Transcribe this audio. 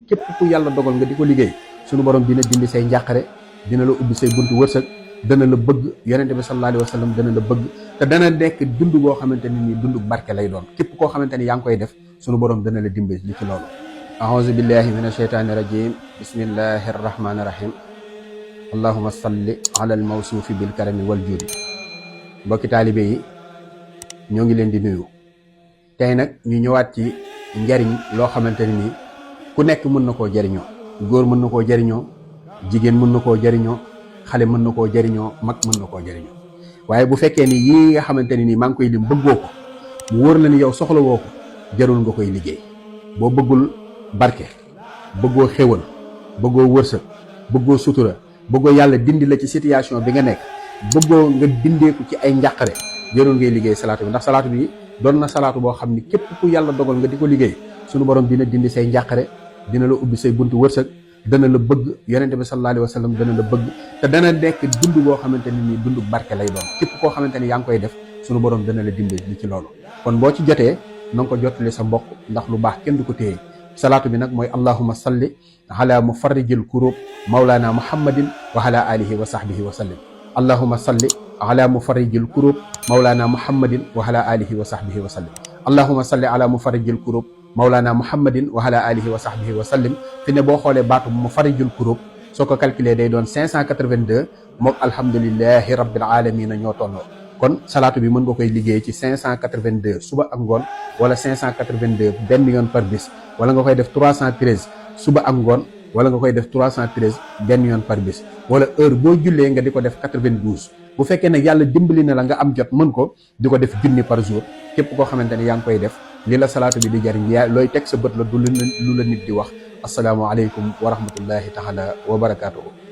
képp ku yàlla dogal nga di ko liggéey sunu borom dina dindi say njàqare, dina la ubbi say buntu wërsëg, dana la bëgg. yonente bi sallallahu alayhi wa sallam dana la bëgg te dana nekk dund boo xamante ni nii dund barke lay doon. képp koo xamante ni yaa ngi koy def sunu borom dana la dimbali li ci loolu. a'uuzu billahi min asheytaani rajim. bismillahi arrahmani rahim. allahuma salli ala al mawsuufi bil karami wal juudi. mbokki taalibe yi ñoo ngi leen di nuyu. tey nag ñu ñëwaat ci njariñ loo xamante ne nii ku nekk mën na koo jariñoo. góor mën na koo jariñoo, jigéen mën na koo jariñoo, xale mën na koo jariñoo, mag mën na koo jariñoo. waaye bu fekkee ni yii nga xamante ne nii maa ngi koy lim bëggoo ko, mu wóor la ni yow soxla woo ko, jarul nga koy liggéey. boo bëggul barke, bëggoo xéwal, bëggoo wërsëg, bëggoo sutura, bëggoo yàlla dindi la ci situation bi nga nekk, bëggoo nga dindeeku ci ay njàqare, jarul ngay liggéey salaatu bi. ndax salaatu bi doon na salaatu boo xam ni képp ku yàlla dogal nga di ko liggéey sunu borom dina dindi say njàqare, dina la ubbi say buntu wërsëg, dana la bëgg. yonente bi sallallahu alayhi wa sallam dana la bëgg te dana nekk dund boo xamante ni nii dund barke lay doon. képp koo xamante ni yaa ngi koy def sunu borom dana la dimbali li ci loolu. kon boo ci jotee na nga ko jottali sa mbokk, ndax lu baax kenn du ko téye. salaatu bi nag mooy allahumma salli ala mufarrijil kurub mawlana muhammadin wa ala alihi wa sahbihi wa sallim. allahumma salli ala mufarrijil kurub mawlana muhammadin wa ala alihi wa sahbihi wa sallim. allahumma salli ala mufarrijil kurub mawlana muhammadin wa ala alihi wa sahbihi wa sallim. fi ne boo xoolee baatu mufarrijul kurub soo ko calculé day doon 582 mook alhamdulillahi rabbil alamin ñoo tolloo. kon salaatu bi mën nga koy liggéey ci 582 suba ak ngoon, wala 582 benn yoon par bis, wala nga koy def 313 suba ak ngoon, wala nga koy def 313 benn yoon par bis, wala heure boo jullee nga di ko def 92. bu fekkee nag yàlla dimbali na la nga am jot mën ko di ko def junni par jour. képp koo xamante ne yaa ngi koy def li la salaatu bi di jariñ yaa looy teg sa bët la du lu la nit di wax. asalaamaaleykum wa rahmatullahi taala wa barakaatuhu.